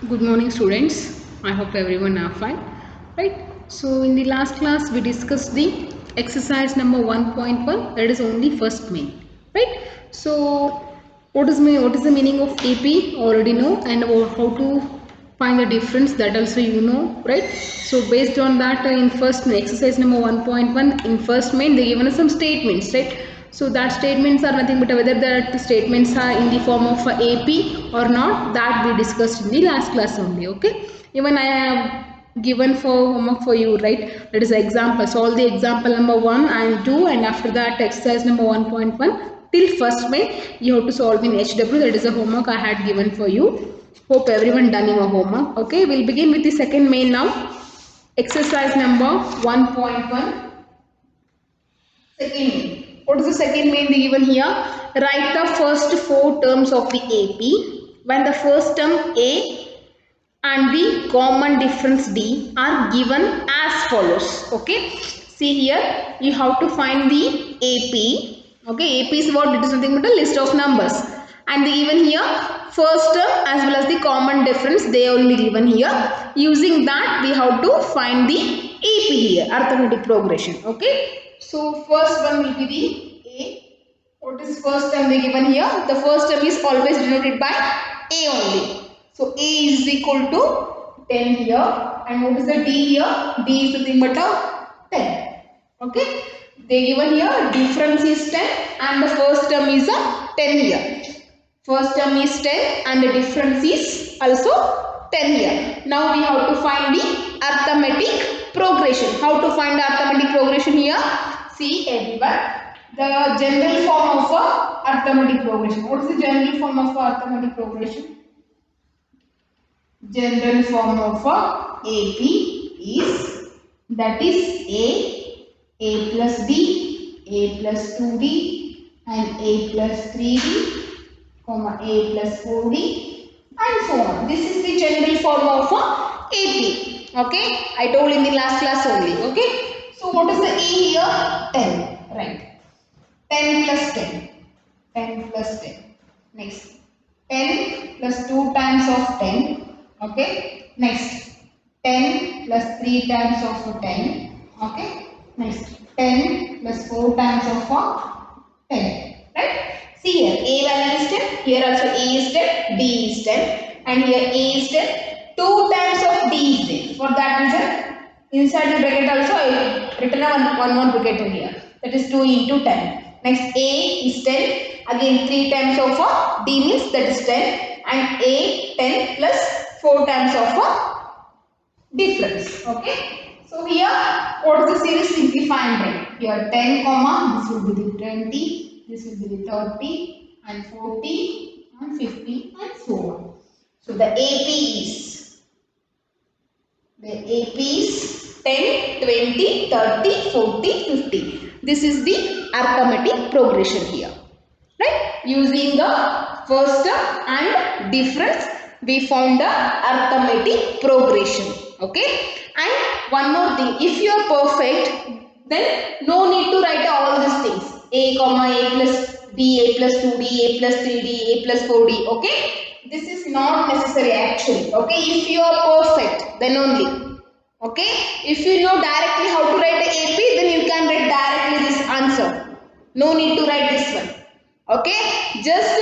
Good morning, students. I hope everyone are fine. Right. So, in the last class, we discussed the exercise number 1.1. That is only first main. Right. So, what is the meaning of AP? Already know, and how to find the difference. That also you know. Right. So, based on that, in first main, exercise number 1.1, in first main, they given us some statements. Right. So that statements are nothing but whether the statements are in the form of AP or not, that we discussed in the last class only. Okay. Even I have given for homework for you, right? That is example. Solve the example number 1 and 2, and after that exercise number 1.1 till first main you have to solve in HW. That is a homework I had given for you. Hope everyone done your homework. Okay. We'll begin with the second main now. Exercise number 1.1. Second main. What is the second main they given here? Write the first four terms of the AP when the first term A and the common difference D are given as follows. Okay. See here, you have to find the AP. Okay. AP is what? It is nothing but a list of numbers. And they given here first term as well as the common difference, they only given here. Using that, we have to find the AP here, arithmetic progression. Okay. So first one will be the A. What is first term they given here? The first term is always denoted by A only. So A is equal to 10 here. And what is the D here? D is nothing but a 10. Okay. They given here difference is 10 and the first term is a 10 here. First term is 10 and the difference is also 10 here. Now we have to find the arithmetic progression. How to find the arithmetic progression here? See everyone. The general form of a arithmetic progression. What is the general form of a arithmetic progression? General form of a AP is, that is A plus B, A plus 2D and A plus 3D, comma A plus 4D and so on. This is the general form of a AP. Okay, I told in the last class only. Okay, so what is the A here? 10, right? 10 plus 10, 10 plus 10. Next, 10 plus 2 times of 10. Okay, next 10 plus 3 times of 10. Okay, next 10 plus 4 times of 10. Right? See here, A value is 10, here also A is 10, D is 10, and here A is 10, 2 times of D is there. For that reason, inside the bracket also I written a one more bracket here. That is 2 into 10. Next A is 10, again 3 times of D means that is 10, and A 10 plus 4 times of difference. Okay. So here what is the series? Simplify and write. Here 10 comma, this will be the 20, this will be the 30 and 40 and 50 and so on. So the AP is 10, 20, 30, 40, 50. This is the arithmetic progression here. Right? Using the first term and difference, we found the arithmetic progression. Okay? And one more thing, if you are perfect, then no need to write all these things. A comma A plus B, A plus 2D, A plus 3D, A plus 4D. Okay? This is not necessary actually. Okay? If you are perfect, then only. Okay? If you know directly how to write the AP, then you can write directly this answer. No need to write this one. Okay? Just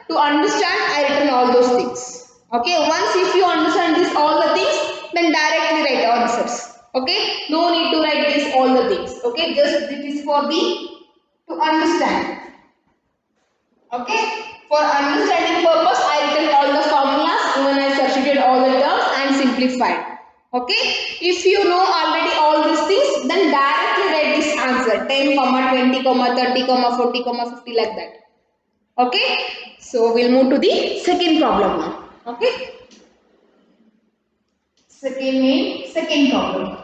to understand, I written all those things. Okay? Once if you understand this all the things, then directly write answers. Okay? No need to write this all the things. Okay? Just this is for the to understand. Okay? For understanding purpose, I written all the formulas, even I substituted all the terms and simplified. Okay? If you know already all these things, then directly write this answer 10, 20, 30, 40, 50 like that. Okay? So we'll move to the second problem now. Okay? Second problem.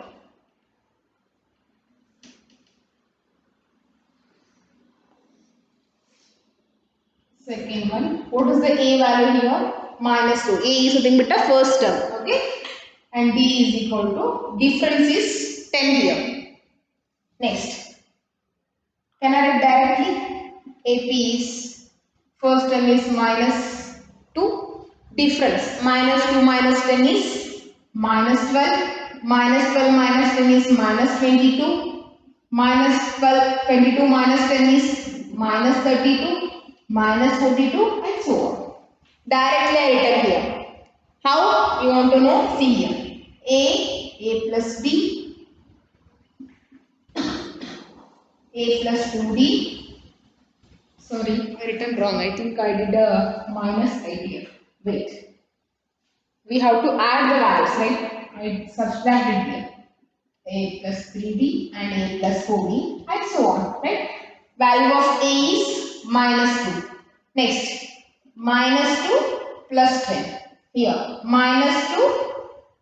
Second one, what is the A value here? Minus 2. A is nothing but the first term. Okay? And D is equal to, difference is 10 here. Next. Can I write directly? AP is, first term is minus 2. difference. Minus 2 minus 10 is minus 12. Minus 12 minus 10 is minus 22. Minus 12, 22 minus 10 is minus 32. Minus 42 and so on. Directly I written here. How you want to know? See here. A plus B, A plus 2D. Sorry, I written wrong. I think I did a minus right here. Wait. We have to add the values, right? I subtracted here. A plus 3D and A plus 4D and so on, right? Value of A is minus 2. Next, minus 2 plus 10. Here, minus 2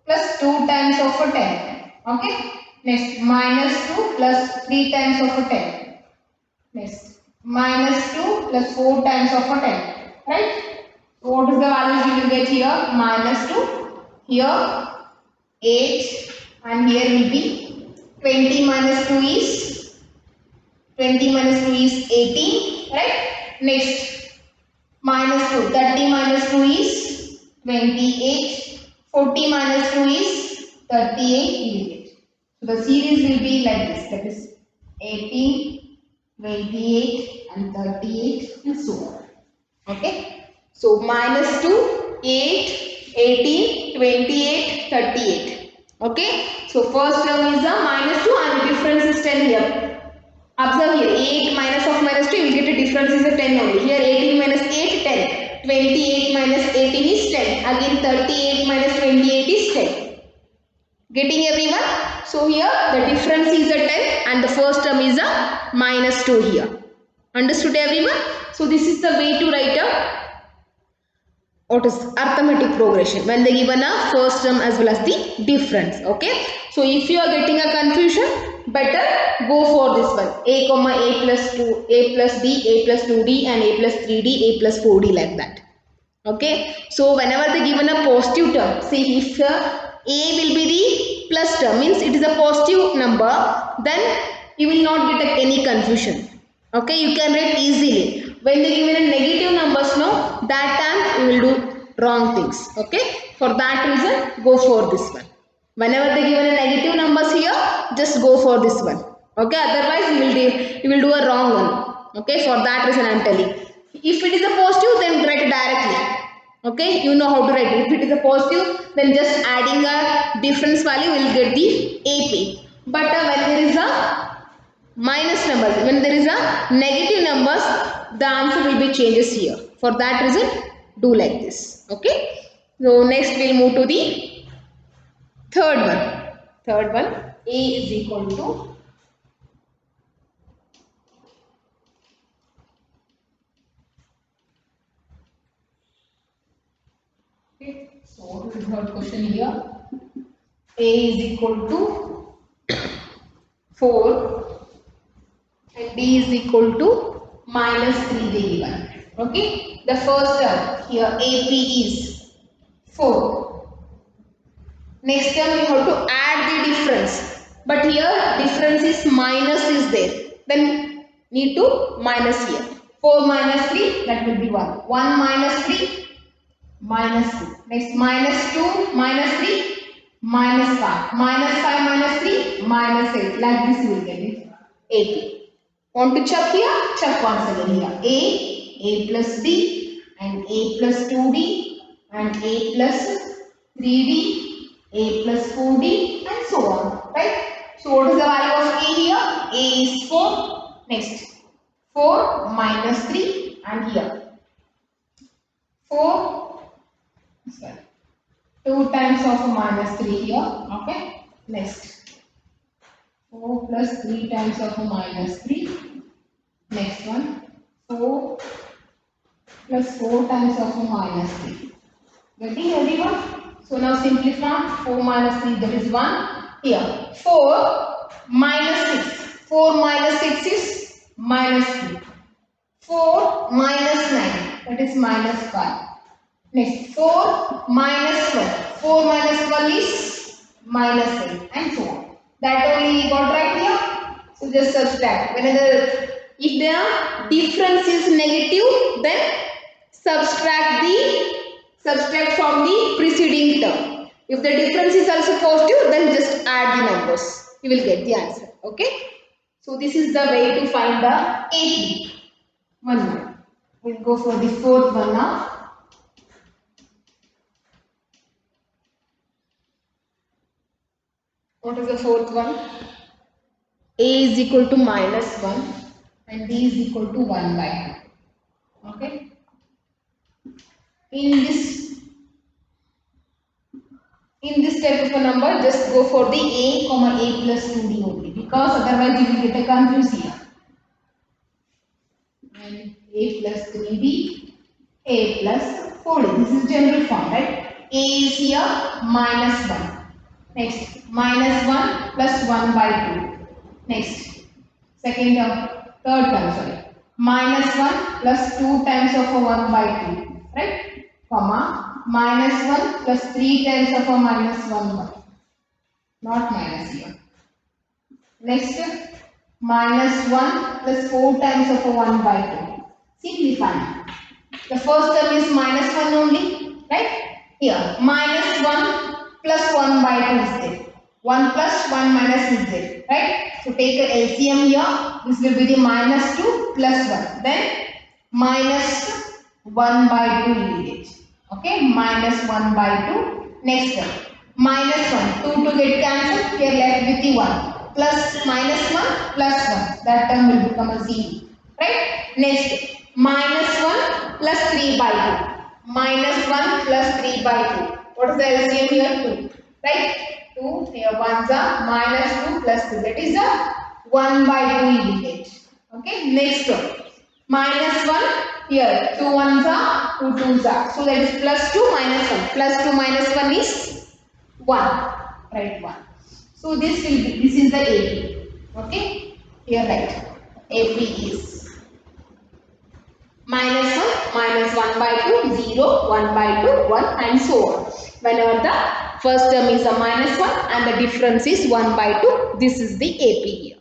plus 2 times of a 10. Okay? Next, minus 2 plus 3 times of a 10. Next, minus 2 plus 4 times of a 10. Right? So, what is the values you will get here? Minus 2. Here, 8. And here will be 20 minus 2 is 18. Right? Next, minus 2. 30 minus 2 is 28. 40 minus 2 is 38. You will get. So, the series will be like this. That is 18, 28 and 38 and so on. Okay. So, minus 2, 8, 18, 28, 38. Okay. So, first term is a minus 2 and the difference is 10 here. Observe here. 8 minus of minus 2, you will get a difference is a 10 only. Here 18 minus 8, 10. 28 minus 18 is 10. Again 38 minus 28 is 10. Getting everyone? So here the difference is a 10 and the first term is a minus 2 here. Understood everyone? So this is the way to write a what is arithmetic progression when they given a first term as well as the difference. Okay. So if you are getting a confusion, better go for this one. A comma A plus 2, A plus D, A plus 2D and A plus 3D, A plus 4D like that. Okay. So whenever they given a positive term, see if A will be the plus term, means it is a positive number, then you will not get any confusion. Okay. You can write easily. When they given a negative numbers, no, that time you will do wrong things. Okay. For that reason, go for this one. Whenever they given a negative numbers here, just go for this one. Okay. Otherwise, you will do a wrong one. Okay. For that reason, I am telling. If it is a positive, then write directly. Okay. You know how to write it. If it is a positive, then just adding a difference value will get the AP. But when there is a minus numbers, when there is a negative numbers, the answer will be changes here. For that reason, do like this. Okay. So next we'll move to the third one. Third one, A is equal to okay. So what is the third question here? A is equal to 4 and B is equal to minus 3 they given. Okay. The first term here AP is 4. Next term you have to add the difference. But here difference is minus is there. Then need to minus here. 4 minus 3 that will be 1. 1 minus 3 minus 2. Next minus 2 minus 3 minus 5. Minus 5 minus 3 minus 8. Like this you will get it. 80. Want to check here? Check once again here. A plus B and A plus 2D and A plus 3D, A plus 4D and so on. Right? So what is the value of A here? A is 4. Next 4 minus 3 and here 4 sorry, 2 times of minus 3 here. Okay. Next 4 plus 3 times of minus 3. Next one 4 plus 4 times of minus 3. Getting everyone? So now simplify. 4 minus 3 that is 1. Here 4 minus 6. 4 minus 6 is minus 2. 4 minus 9 that is minus 5. Next 4 minus 12. 4 minus 12 is minus 8 and so on. That only we got right here. So just subtract. Whenever if the difference is negative, then subtract the preceding term. If the difference is also positive, then just add the numbers. You will get the answer. Okay. So this is the way to find the AP. One more. We'll go for the fourth one now. What is the fourth one? A is equal to -1 and B is equal to 1 by 2. Okay. In this type of a number, just go for the A, comma A plus 2D only, because otherwise you will get a confuse here. And A plus 3D, A plus 4D. This is general form, right? A is here -1. Next, -1 plus 1 by 2. Next, second term, third term, sorry. -1 plus 2 times of a 1 by 2, right? Comma, -1 plus 3 times of a -1 by, not minus here. Next, -1 plus 4 times of a 1 by 2. Simplify. The first term is -1 only, right? Here, -1 plus 1 by 2 is there. 1 plus 1 minus is there, right? So take a LCM here. This will be the -2 plus 1. Then -1 by 2 you will get. Okay, -1 by 2. Next term, -1. 2 to get cancelled. Here left with the 1. Plus -1 plus 1. That term will become a 0. Right? Next, -1 plus 3 by 2. -1 plus 3 by 2. What is the LCM here? 2. Right? 2. Here ones are -2 plus 2. That is the 1 by 2 you will get. Okay. Next one. -1. Here 2 ones are, 2 twos are. So that is plus 2 minus 1. Plus 2 minus 1 is 1. Right, 1. So this is the AP. Okay. Here right. AP is -1, -1 by 2, 0, 1 by 2, 1 and so on. Whenever the first term is a -1 and the difference is 1 by 2, this is the AP here.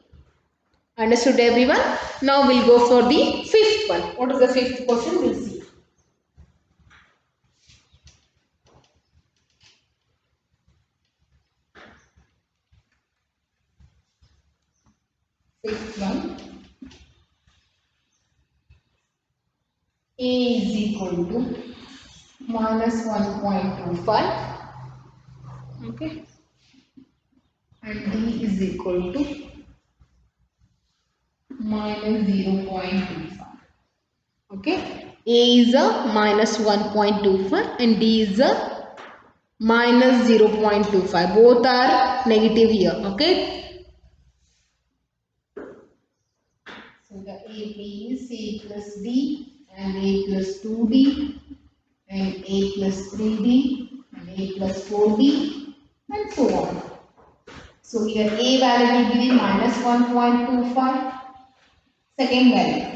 Understood everyone? Now we'll go for the fifth one. What is the fifth question? We'll see. Fifth one. A is equal to -1.25, okay, and D is equal to -0.25. Okay, A is a -1.25 and D is a -0.25. Both are negative here. Okay. So the AP is A plus D and A plus 2D and A plus 3D and A plus 4D and so on. So here A value will be the -1.25. Second value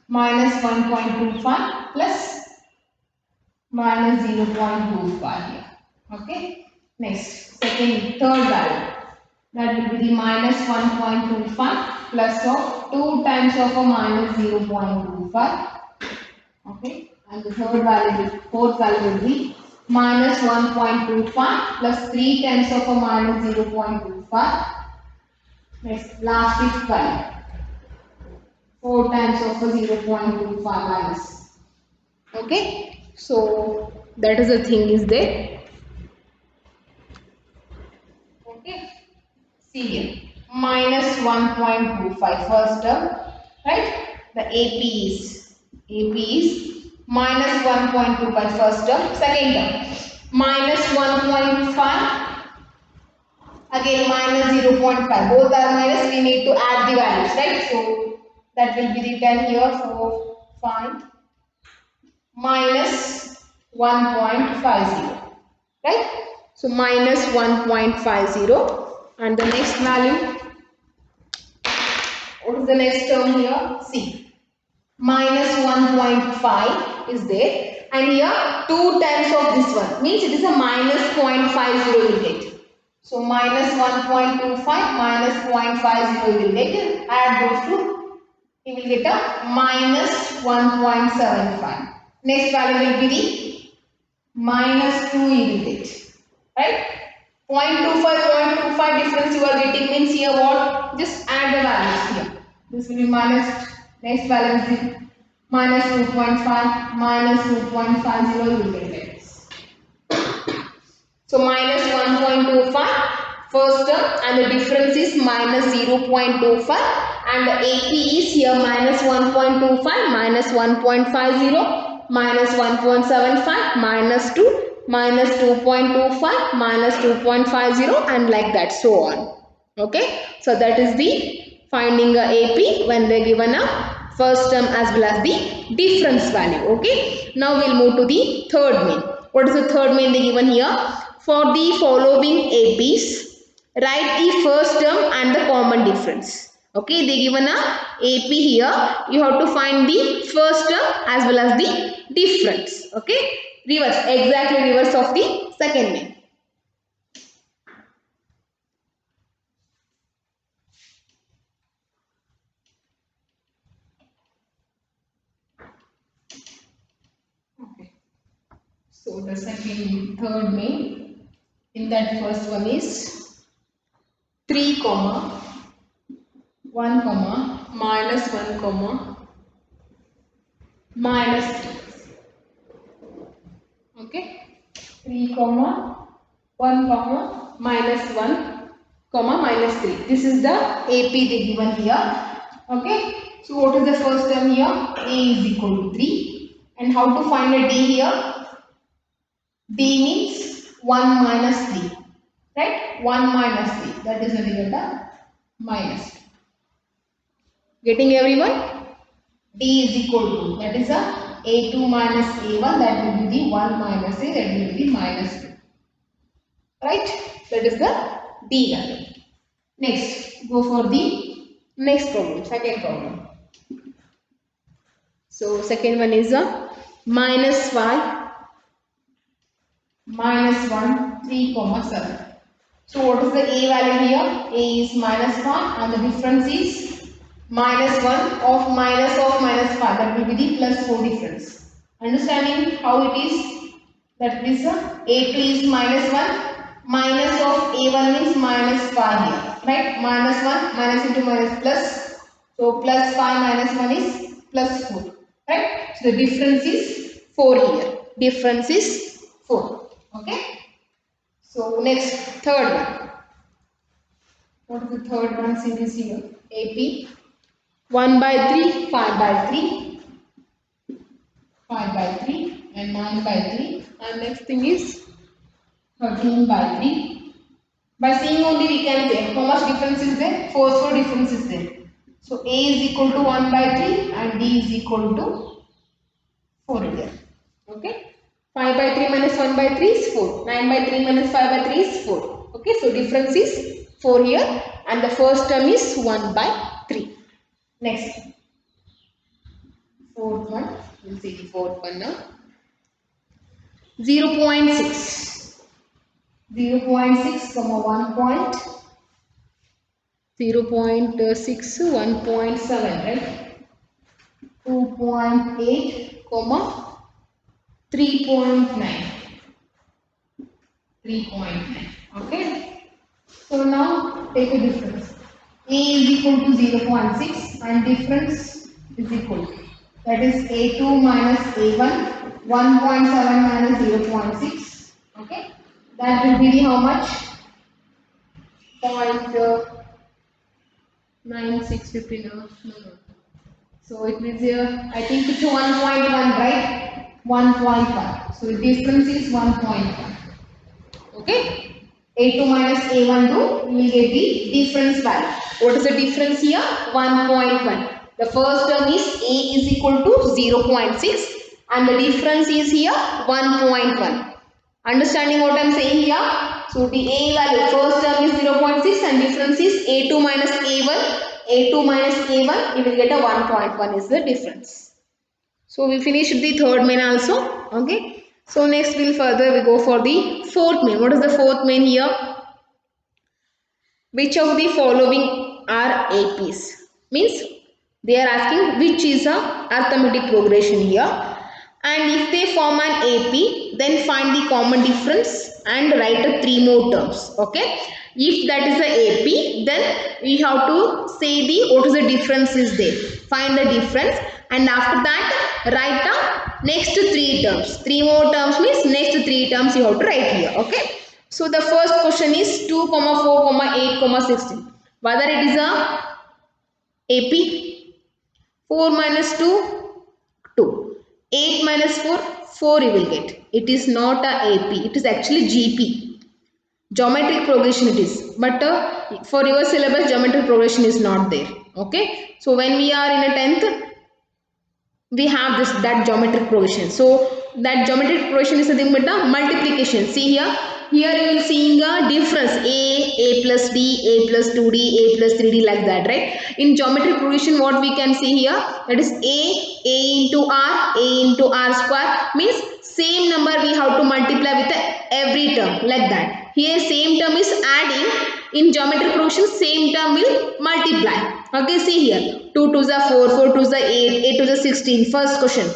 -1.25 plus -0.25 here. Okay. Next, third value, that will be the -1.25 plus of 2 times of a -0.25. Okay. And the fourth value will be -1.25 plus 3 times of a -0.25. Next, last fifth value, 4 times of a 0.25 minus. Okay. So that is the thing is there. Okay. See here, -1.25 first term, right? The AP is -1.25 first term. Second term, -1.5, again -0.5. Both are minus. We need to add the values, right? So that will be written here 4, 5 -1.50, right? So -1.50 and the next value, what is the next term here? See, -1.5 is there and here 2 times of this one means it is a -0.50 you will get. So -1.25 -0.50 you will get. Add those two, you will get a -1.75. Next value will be the minus 2 you will get, right? 0.25 difference you are getting means here what? Just add the values here. This will be minus, next value is minus 2.5, minus 2.50 you will get this. So minus 1.25 first term and the difference is minus 0.25 and the AP is here minus 1.25, minus 1.50, minus 1.75, minus 2, minus 2.25, minus 2.50 and like that so on. Okay, so that is the finding a AP when they given a first term as well as the difference value. Okay, now we'll move to the third main. What is the third main they given here? For the following APs, write the first term and the common difference. Okay, they given a AP here. You have to find the first term as well as the difference. Okay, reverse, exactly reverse of the second main. Okay, so the third main, in that first one is 3 comma 1 comma minus 1 comma minus 3. Okay, 3 comma 1 comma minus 1 comma minus 3. This is the AP they given here. Okay, so what is the first term here? A is equal to 3. And how to find a D here? D means 1 minus 3. Right? 1 minus 3. That is nothing but the minus 3. Getting everyone? D is equal to, that is a A2 minus A1, that will be the 1 minus A, that will be the minus 2. Right? That is the D value. Next, go for the next problem, second problem. So, second one is a minus 5, minus 1, 3, 7. So, what is the A value here? A is minus 5 and the difference is minus 1 of minus 5. That will be the plus 4 difference. Understanding how it is? That is A2 is minus 1. Minus of A1 means minus 5 here. Right? Minus 1, minus into minus plus. So, plus 5 minus 1 is plus 4. Right? So, the difference is 4 here. Difference is 4. Okay? So, next, third one. What is the third one series here? AP. 1 by 3, 5 by 3, 5 by 3 and 9 by 3 and next thing is 13 by 3. By seeing only we can say how much difference is there? 4 difference is there. So A is equal to 1 by 3 and D is equal to 4 here. Okay. 5 by 3 minus 1 by 3 is 4. 9 by 3 minus 5 by 3 is 4. Okay. So difference is 4 here and the first term is 1 by 3. Next. Fourth one. We'll see the fourth one now. 0.6. 0.6 comma 1 point. 0.6 1.7, right? 2.8 comma 3.9. 3.9. Okay. So now take a difference. A is equal to 0.6 and difference is equal to, that is A2 minus A1, 1.7 minus 0.6. Okay. That will be the how much? 0.9659. No. So it means I think it's 1.1, right? 1.1. So the difference is 1.1. Okay. A2 minus A1 2, we will get the difference value. What is the difference here? 1.1. The first term is A is equal to 0.6 and the difference is here 1.1. Understanding what I am saying here? So the A value, first term is 0.6 and difference is A2 minus A1. A2 minus A1, you will get a 1.1 is the difference. So we finished the third main also. Okay. So next we go for the fourth main. What is the fourth main here? Which of the following are APs? Means they are asking which is a arithmetic progression here. And if they form an AP, then find the common difference and write 3 more terms. Okay. If that is the AP, then we have to say the what is the difference is there. Find the difference, and after that write the next 3 terms. 3 more terms means next 3 terms you have to write here. Okay. So the first question is 2, 4, 8, 16. Whether it is a AP, 4 minus 2, 2. 8 minus 4, 4 you will get. It is not a AP. It is actually GP. Geometric progression it is. But for your syllabus, geometric progression is not there. Okay. So when we are in a 10th, we have that geometric progression. So that geometric progression is nothing but a multiplication. See here. Here you will seeing a difference a plus d, a plus 2d, a plus 3d like that, right? In geometric progression what we can see here, that is a into r square means same number we have to multiply with every term like that. Here same term is adding, in geometric progression same term will multiply. Okay, see here 2 to the 4, 4 to the 8, 8 to the 16, first question.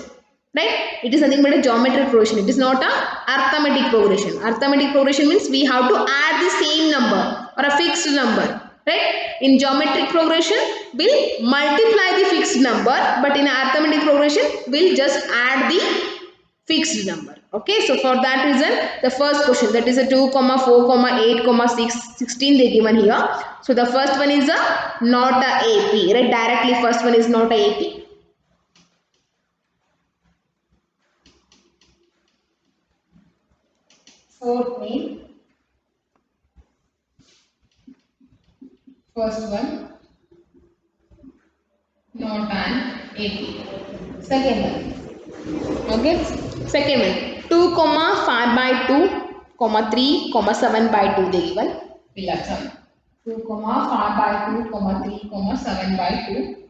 Right? It is nothing but a geometric progression. It is not a arithmetic progression. Arithmetic progression means we have to add the same number or a fixed number. Right? In geometric progression, we'll multiply the fixed number, but in arithmetic progression, we'll just add the fixed number. Okay, so for that reason, the first question, that is a 2, 4, 8, 6, 16 they given here. So the first one is a not a AP, right? Directly first one is not a AP. Fourth main, first one not an AP. Second one, okay, second one 2, 5 by 2, 3, 7 by 2 they given. We'll have some 2, 5 by 2, 3, 7 by 2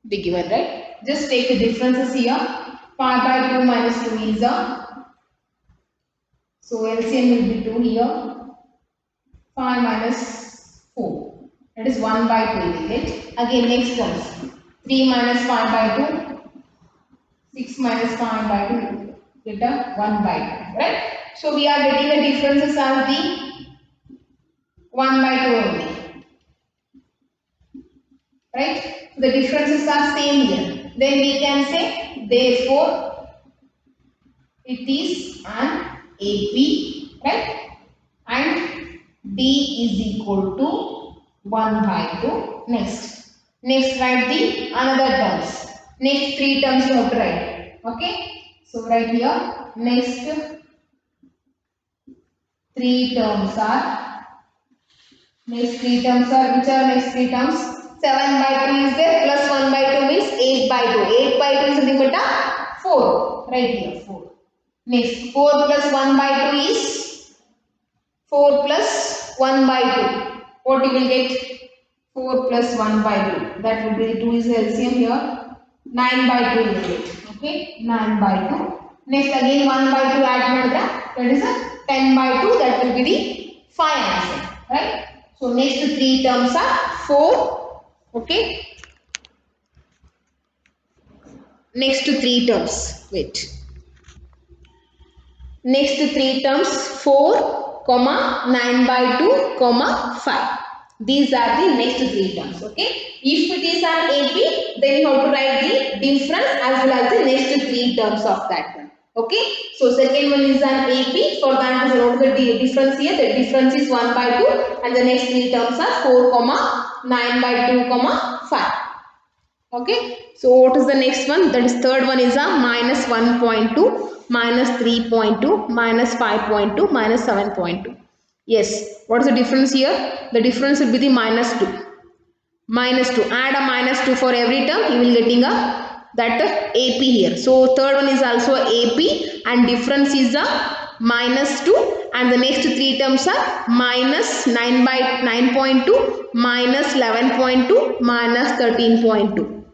they given, right? Just take the differences here. 5 by 2 minus 2 is a, so LCM will be 2 here. 5 minus 4. That is 1 by 2 we will get. Again next ones. 3 minus 5 by 2. 6 minus 5 by 2. Get a 1 by 2. Right? So we are getting the differences as the 1 by 2 only. Right? The differences are same here. Then we can say therefore it is an AP. Right? And D is equal to 1 by 2. Next write the another terms. Next 3 terms you have to write. Okay. So write here next 3 terms are, which are next 3 terms? 7 by 2 is there, plus 1 by 2 means 8 by 2. 8 by 2 is nothing but a 4. Right here 4. Next 4 plus 1 by 2 is 4 plus 1 by 2. What you will get? 4 plus 1 by 2. That will be 2 is the LCM here. 9 by 2 you will get. Okay. 9 by 2. Next again 1 by 2 add madra. That is a 10 by 2. That will be the 5 answer. Right. So next 3 terms are 4. Okay. Next 3 terms. Wait. Next 3 terms 4, 9 by 2, 5. These are the next 3 terms. Okay. If it is an AP, then you have to write the difference as well as the next 3 terms of that one. Okay. So second one is an AP. For that is what the difference here. The difference is 1 by 2 and the next 3 terms are 4, 9 by 2, 5. Okay. So what is the next one? That is third one is a minus 1.2. Minus 3.2, minus 5.2, minus 7.2. Yes, what is the difference here? The difference will be the minus 2. Minus 2. Add a minus 2 for every term. You will getting a that AP here. So third one is also AP and difference is a minus 2 and the next 3 terms are minus 9 by 9.2, minus 11.2, minus 13.2.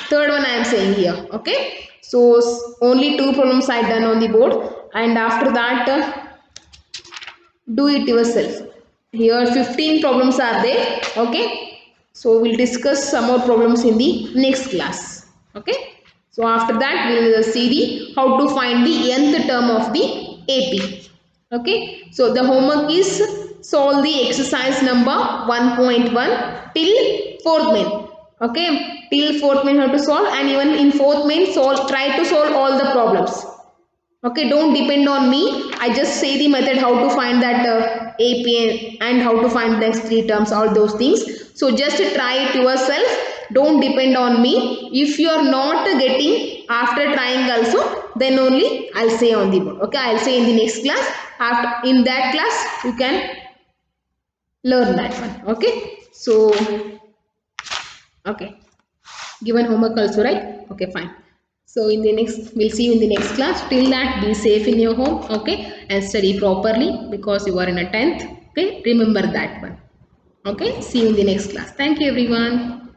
Third one I am saying here. Okay. So only 2 problems I done on the board and after that do it yourself. Here 15 problems are there. Okay. So we'll discuss some more problems in the next class. Okay. So So after that we will see the how to find the nth term of the AP. Okay, so the homework is solve the exercise number 1.1 till 4th main. Okay, till 4th main have to solve, and even in 4th main try to solve all the problems. Okay, don't depend on me. I just say the method how to find that AP and how to find the three terms, all those things. So just try it yourself. Don't depend on me. If you are not getting after trying also, then only I'll say on the board. Okay, I'll say in the next class. After in that class, you can learn that one. Okay. So okay, given homework also, right? Okay, fine. So in the next, we'll see you in the next class. Till that, be safe in your home, okay, and study properly because you are in a 10th. Okay, remember that one. Okay, see you in the next class. Thank you, everyone.